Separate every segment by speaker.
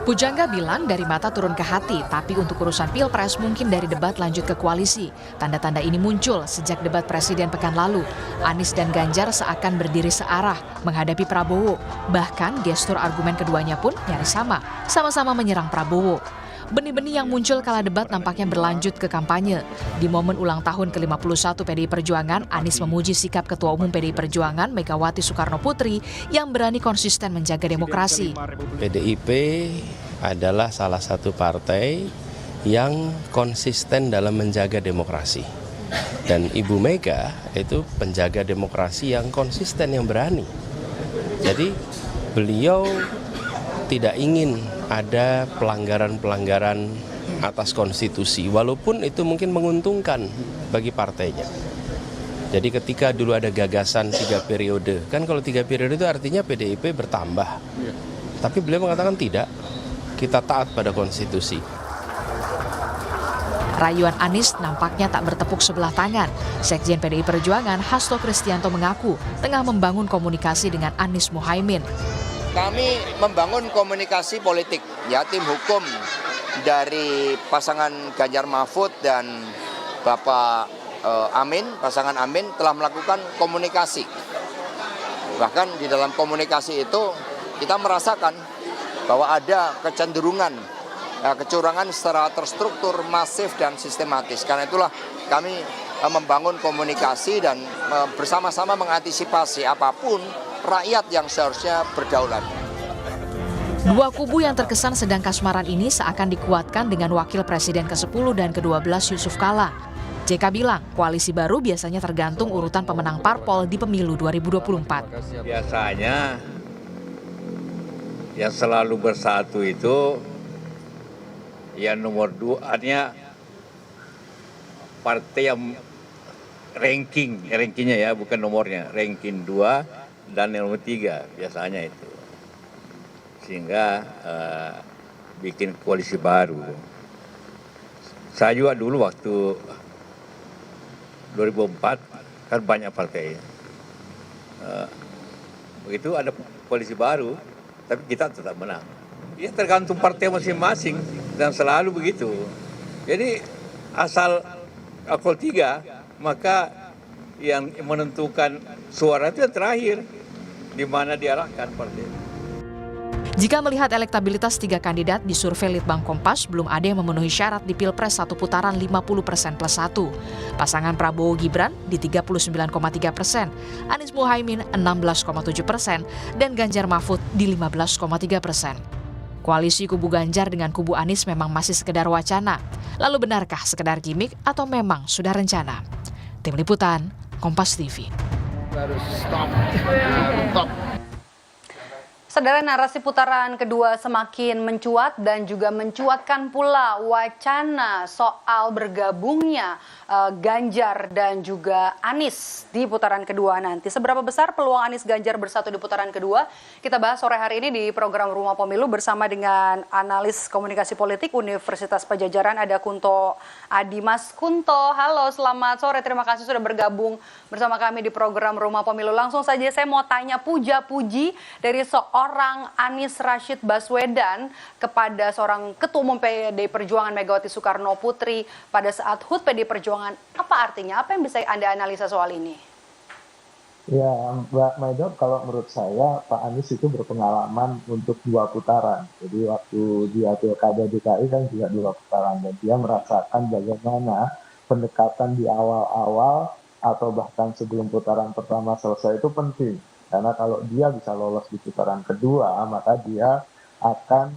Speaker 1: Pujangga bilang dari mata turun ke hati, tapi untuk urusan Pilpres mungkin dari debat lanjut ke koalisi. Tanda-tanda ini muncul sejak debat Presiden pekan lalu. Anies dan Ganjar seakan berdiri searah menghadapi Prabowo. Bahkan gestur argumen keduanya pun nyaris sama-sama menyerang Prabowo. Benih-benih yang muncul kala debat nampaknya berlanjut ke kampanye. Di momen ulang tahun ke-51 PDI Perjuangan, Anies memuji sikap Ketua Umum PDI Perjuangan Megawati Soekarno Putri yang berani konsisten menjaga demokrasi.
Speaker 2: PDIP adalah salah satu partai yang konsisten dalam menjaga demokrasi. Dan Ibu Mega itu penjaga demokrasi yang konsisten, yang berani. Jadi beliau tidak ingin ada pelanggaran-pelanggaran atas konstitusi, walaupun itu mungkin menguntungkan bagi partainya. Jadi ketika dulu ada gagasan 3 periode, kan kalau 3 periode itu artinya PDIP bertambah. Tapi beliau mengatakan tidak, kita taat pada konstitusi.
Speaker 1: Rayuan Anies nampaknya tak bertepuk sebelah tangan. Sekjen PDI Perjuangan Hasto Kristianto mengaku tengah membangun komunikasi dengan Anies Muhaimin.
Speaker 3: Kami membangun komunikasi politik, ya tim hukum dari pasangan Ganjar Mahfud dan Bapak Amin, pasangan Amin telah melakukan komunikasi. Bahkan di dalam komunikasi itu kita merasakan bahwa ada kecenderungan kecurangan secara terstruktur, masif dan sistematis. Karena itulah kami membangun komunikasi dan bersama-sama mengantisipasi apapun rakyat yang seharusnya berdaulat.
Speaker 1: Dua kubu yang terkesan sedang kasmaran ini seakan dikuatkan dengan Wakil Presiden ke-10 dan ke-12 Yusuf Kala. JK bilang koalisi baru biasanya tergantung urutan pemenang parpol di pemilu 2024.
Speaker 4: Biasanya yang selalu bersatu itu yang nomor 2-nya partai yang rankingnya ya, bukan nomornya, ranking 2 dan nomor 3 biasanya itu. Sehingga bikin koalisi baru. Saya juga dulu waktu 2004 kan banyak partai. Begitu ada koalisi baru, tapi kita tetap menang. Ya tergantung partai masing-masing dan selalu begitu. Jadi asal akul 3, maka yang menentukan suara itu yang terakhir, di mana diarahkan partai.
Speaker 1: Jika melihat elektabilitas 3 kandidat di survei Litbang Kompas, belum ada yang memenuhi syarat di Pilpres 1 putaran 50% plus 1. Pasangan Prabowo Gibran di 39,3%, Anies Muhaimin 16,7%, dan Ganjar Mahfud di 15,3%. Koalisi kubu Ganjar dengan kubu Anies memang masih sekedar wacana. Lalu benarkah sekedar gimmick atau memang sudah rencana? Tim Liputan, Kompas TV.
Speaker 5: Saudara, narasi putaran kedua semakin mencuat dan juga mencuatkan pula wacana soal bergabungnya Ganjar dan juga Anies di putaran kedua nanti. Seberapa besar peluang Anies Ganjar bersatu di putaran kedua? Kita bahas sore hari ini di program Rumah Pemilu bersama dengan analis komunikasi politik Universitas Padjadjaran, ada Kunto Adi. Mas Kunto, halo, selamat sore. Terima kasih sudah bergabung bersama kami di program Rumah Pemilu. Langsung saja saya mau tanya puja-puji dari seorang Anies Rashid Baswedan kepada seorang Ketua Umum PDI Perjuangan Megawati Soekarno Putri pada saat HUT PDI Perjuangan. Apa artinya? Apa yang bisa Anda analisa soal ini?
Speaker 6: Ya, Mbak Maido, kalau menurut saya Pak Anies itu berpengalaman untuk 2 putaran. Jadi waktu dia Pilkada DKI kan juga 2 putaran, dan dia merasakan bagaimana pendekatan di awal-awal atau bahkan sebelum putaran pertama selesai itu penting. Karena kalau dia bisa lolos di putaran kedua, maka dia akan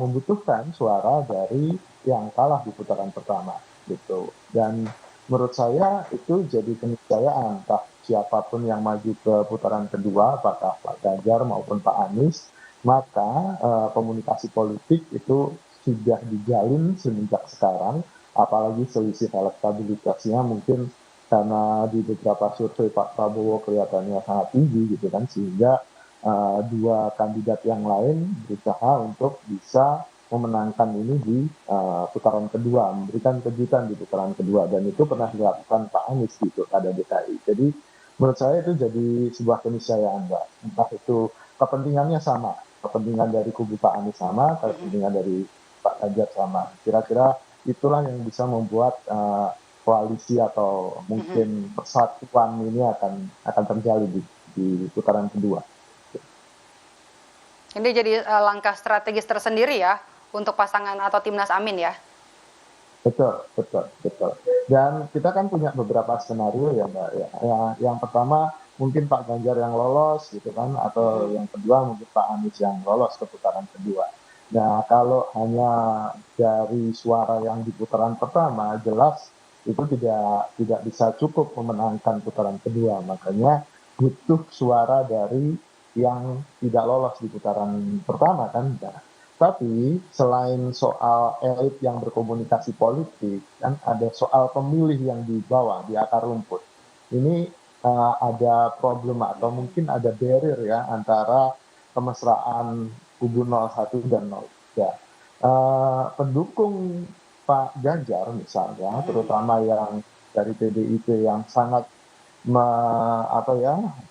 Speaker 6: membutuhkan suara dari yang kalah di putaran pertama, gitu. Dan menurut saya itu jadi keniscayaan, entah siapapun yang maju ke putaran kedua, apakah Pak Ganjar maupun Pak Anies, maka komunikasi politik itu sudah dijalin semenjak sekarang, apalagi selisih elektabilitasnya mungkin karena di beberapa survei Pak Prabowo kelihatannya sangat tinggi gitu kan, sehingga 2 kandidat yang lain berusaha untuk bisa memenangkan ini di putaran kedua, memberikan kejutan di putaran kedua, dan itu pernah dilakukan Pak Anies di Pilkada DKI. Jadi menurut saya itu jadi sebuah keniscayaan, Mbak. Entah itu kepentingannya sama, kepentingan dari kubu Pak Anies sama, kepentingan dari Pak Ganjar sama. Kira-kira itulah yang bisa membuat koalisi atau mungkin persatuan ini akan terjalin di putaran kedua.
Speaker 5: Ini jadi langkah strategis tersendiri ya untuk pasangan atau timnas Amin ya.
Speaker 6: Betul, betul, betul. Dan kita kan punya beberapa skenario ya Mbak. Yang pertama mungkin Pak Ganjar yang lolos gitu kan, atau yang kedua mungkin Pak Anies yang lolos ke putaran kedua. Nah kalau hanya dari suara yang di putaran pertama jelas itu tidak bisa cukup memenangkan putaran kedua. Makanya butuh suara dari yang tidak lolos di putaran pertama kan. Nah, tapi selain soal elit yang berkomunikasi politik, kan ada soal pemilih yang di bawah, di akar rumput. Ini ada problem atau mungkin ada barrier ya antara kemesraan kubu 01 dan 03. Pendukung Pak Ganjar misalnya, terutama yang dari PDIP yang sangat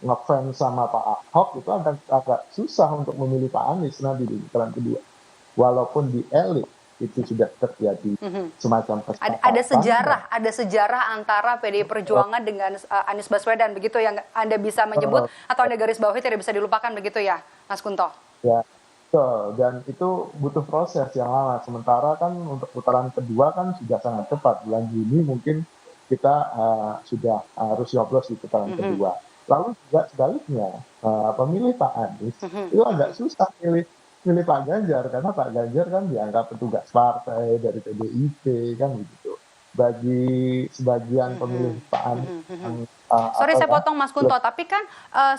Speaker 6: ngefans sama Pak Ahok, itu agak susah untuk memilih Pak Anies nanti di putaran kedua. Walaupun di elit itu sudah terjadi semacam kesepakatan.
Speaker 5: Ada sejarah antara PDI Perjuangan dengan Anies Baswedan, begitu yang Anda bisa menyebut atau Anda garis bawahi tidak bisa dilupakan begitu ya, Mas Kunto?
Speaker 6: Ya, betul. Dan itu butuh proses yang lama. Sementara kan untuk putaran kedua kan sudah sangat cepat. Bulan Juni mungkin kita sudah harus nyoblos di putaran kedua. Lalu juga sebaliknya, pemilih Pak Anies itu agak susah pilih Pak Ganjar, karena Pak Ganjar kan dianggap petugas partai dari PDIP kan begitu. Bagi sebagian pemilih Pak Anies
Speaker 5: Sorry saya potong Mas Kunto, tapi kan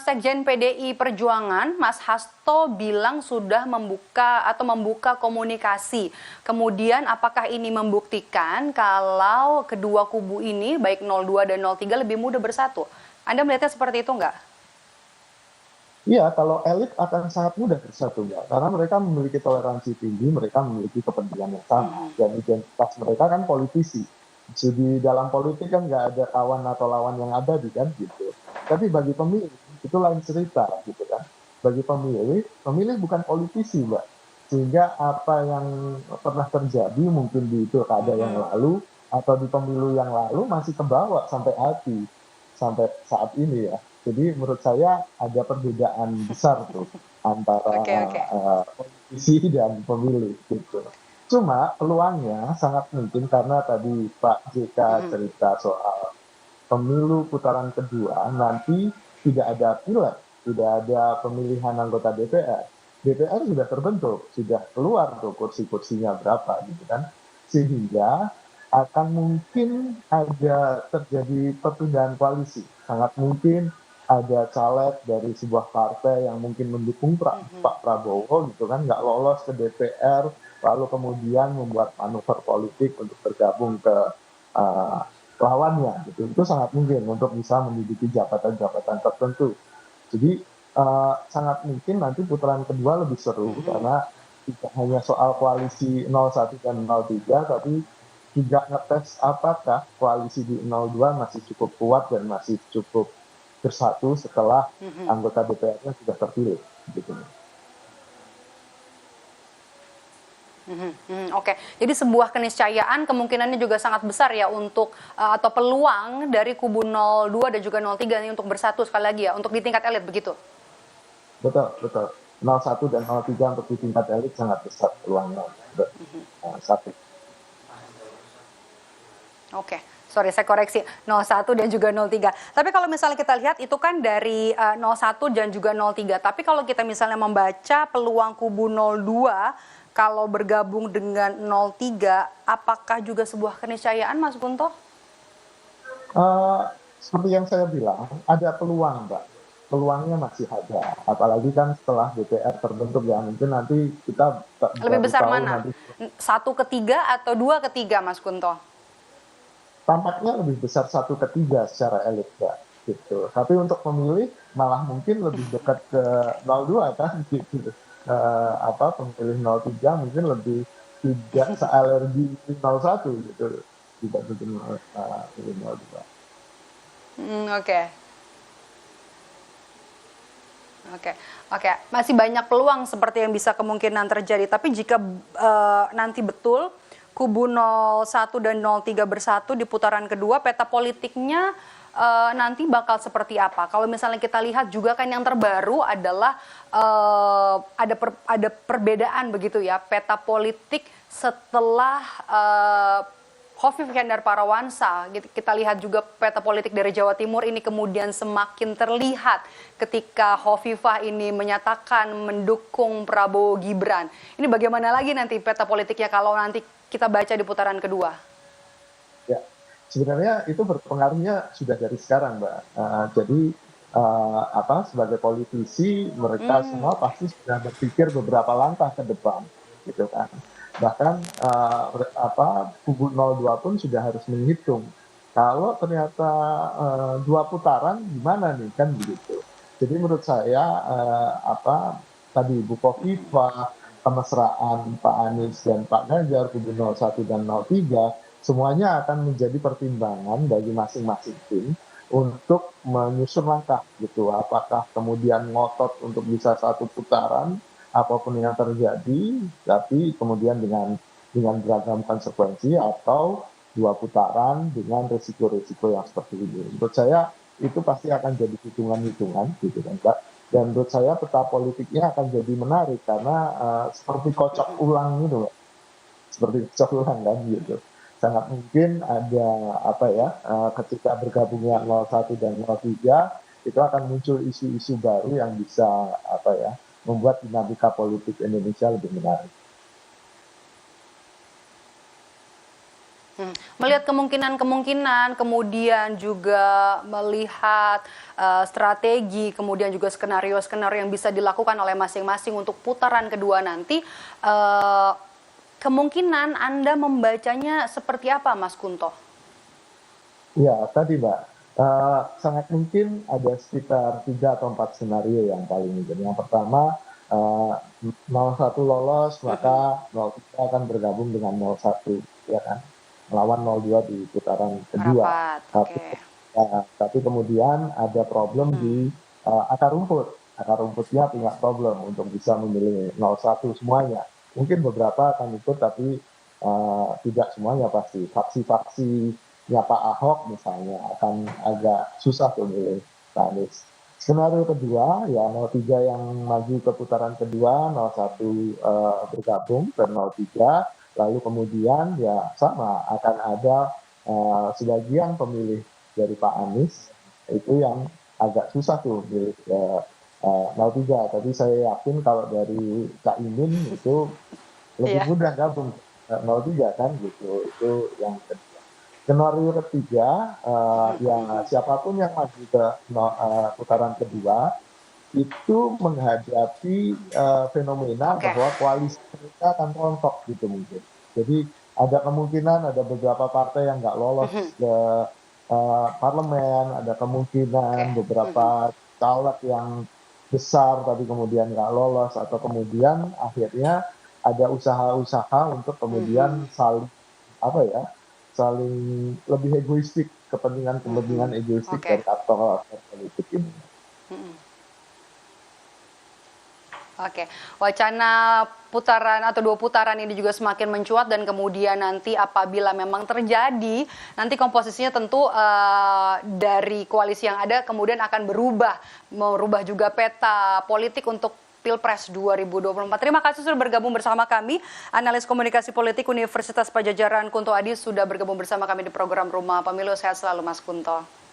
Speaker 5: Sekjen PDI Perjuangan Mas Hasto bilang sudah membuka komunikasi. Kemudian apakah ini membuktikan kalau kedua kubu ini baik 02 dan 03 lebih mudah bersatu? Anda melihatnya seperti itu enggak?
Speaker 6: Iya, kalau elit akan sangat mudah bersatu, Mbak. Karena mereka memiliki toleransi tinggi, mereka memiliki kepentingan yang sama. Dan identitas mereka kan politisi. Di dalam politik kan nggak ada kawan atau lawan yang abadi kan gitu. Tapi bagi pemilih itu lain cerita gitu kan. Bagi pemilih bukan politisi, Mbak. Sehingga apa yang pernah terjadi mungkin di pilkada yang lalu atau di pemilu yang lalu masih kebawa sampai hati sampai saat ini ya. Jadi menurut saya ada perbedaan besar tuh antara politisi dan pemilih gitu. Cuma peluangnya sangat mungkin karena tadi Pak JK cerita soal pemilu putaran kedua nanti tidak ada pileg, tidak ada pemilihan anggota DPR. DPR sudah terbentuk, sudah keluar tuh kursi-kursinya berapa gitu kan. Sehingga akan mungkin ada terjadi perpindahan koalisi. Sangat mungkin ada caleg dari sebuah partai yang mungkin mendukung Pak Prabowo gitu kan, nggak lolos ke DPR, lalu kemudian membuat manuver politik untuk bergabung ke lawannya gitu. Itu sangat mungkin untuk bisa menduduki jabatan-jabatan tertentu. Jadi sangat mungkin nanti putaran kedua lebih seru karena tidak hanya soal koalisi 01 dan 03, tapi juga ngetes apakah koalisi di 02 masih cukup kuat dan masih cukup bersatu setelah anggota DPR-nya sudah terpilih. Gitu.
Speaker 5: Oke, jadi sebuah keniscayaan kemungkinannya juga sangat besar ya untuk atau peluang dari kubu 02 dan juga 03 ini untuk bersatu sekali lagi ya, untuk di tingkat elit begitu?
Speaker 6: Betul, betul. 01 dan 03 untuk di tingkat elit sangat besar peluangnya. Satu.
Speaker 5: Oke. Sorry, saya koreksi 01 dan juga 03. Tapi kalau misalnya kita lihat itu kan dari 01 dan juga 03. Tapi kalau kita misalnya membaca peluang kubu 02 kalau bergabung dengan 03, apakah juga sebuah keniscayaan, Mas Kunto?
Speaker 6: Seperti yang saya bilang, ada peluang, Mbak. Peluangnya masih ada. Apalagi kan setelah DPR terbentuk ya, mungkin nanti kita
Speaker 5: lebih besar mana? 1/3 atau 2/3, Mas Kunto?
Speaker 6: Tampaknya lebih besar 1/3 secara elit, Mbak. Gitu. Tapi untuk pemilih malah mungkin lebih dekat ke 02 kan gitu. Pemilih 03 mungkin lebih tidak sealergi 01 gitu dibanding 02.
Speaker 5: Oke. Oke, masih banyak peluang seperti yang bisa kemungkinan terjadi. Tapi jika nanti betul kubu 01 dan 03 bersatu di putaran kedua, peta politiknya nanti bakal seperti apa? Kalau misalnya kita lihat juga kan yang terbaru adalah ada perbedaan begitu ya, peta politik setelah Khofifah Indar Parawansa. Kita lihat juga peta politik dari Jawa Timur ini kemudian semakin terlihat ketika Khofifah ini menyatakan mendukung Prabowo Gibran. Ini bagaimana lagi nanti peta politiknya kalau nanti kita baca di putaran kedua?
Speaker 6: Ya, sebenarnya itu berpengaruhnya sudah dari sekarang, Mbak. Jadi sebagai politisi mereka semua pasti sudah berpikir beberapa langkah ke depan, gitu kan. Bahkan kubu 02 pun sudah harus menghitung kalau ternyata 2 putaran gimana nih, kan begitu. Jadi menurut saya tadi Bu Khofifah, kemesraan Pak Anies dan Pak Ganjar, kubu 01 dan 03 semuanya akan menjadi pertimbangan bagi masing-masing tim untuk menyusun langkah gitu. Apakah kemudian ngotot untuk bisa 1 putaran apapun yang terjadi, tapi kemudian dengan beragam konsekuensi, atau 2 putaran dengan risiko-risiko yang seperti ini. Menurut saya itu pasti akan jadi hitungan-hitungan gitu kan, Mbak. Dan menurut saya peta politiknya akan jadi menarik karena seperti kocok ulang gitu, Mbak. Seperti kocok ulang kan gitu. Sangat mungkin ada ketika bergabungnya 01 dan 03 itu akan muncul isu-isu baru yang bisa membuat dinamika politik Indonesia lebih menarik.
Speaker 5: Melihat kemungkinan, kemudian juga melihat strategi, kemudian juga skenario-skenario yang bisa dilakukan oleh masing-masing untuk putaran kedua nanti, kemungkinan Anda membacanya seperti apa, Mas Kunto?
Speaker 6: Ya, tadi Mbak, sangat mungkin ada sekitar 3 atau 4 skenario yang paling mungkin. Yang pertama, 01 lolos, maka 03 akan bergabung dengan 01, ya kan, melawan 02 di putaran kedua. Tapi kemudian ada problem di akar rumput. Akar rumputnya punya problem untuk bisa memilih 01 semuanya. Mungkin beberapa akan ikut, tapi tidak semuanya pasti. Faksi-faksinya Pak Ahok misalnya akan agak susah tuh milih Pak Anies. Skenario kedua, ya 03 yang maju ke putaran kedua, 01 bergabung ke 03, lalu kemudian ya sama, akan ada sebagian pemilih dari Pak Anies itu yang agak susah tuh milih 03. Tapi saya yakin kalau dari Cak Imin itu lebih mudah gabung 03 kan gitu. Itu yang kedua. Skenario ketiga, yang siapapun yang maju ke putaran kedua itu menghadapi fenomena bahwa koalisi mereka akan rontok gitu mungkin. Jadi ada kemungkinan ada beberapa partai yang nggak lolos ke parlemen, ada kemungkinan beberapa caleg yang besar tapi kemudian nggak lolos, atau kemudian akhirnya ada usaha-usaha untuk kemudian saling lebih egoistik, kepentingan egoistik dari aktor politik ini.
Speaker 5: Wacana putaran atau 2 putaran ini juga semakin mencuat, dan kemudian nanti apabila memang terjadi, nanti komposisinya tentu dari koalisi yang ada kemudian akan merubah juga peta politik untuk Pilpres 2024. Terima kasih sudah bergabung bersama kami. Analis komunikasi politik Universitas Padjadjaran Kunto Adi sudah bergabung bersama kami di program Rumah Pemilu. Sehat selalu Mas Kunto.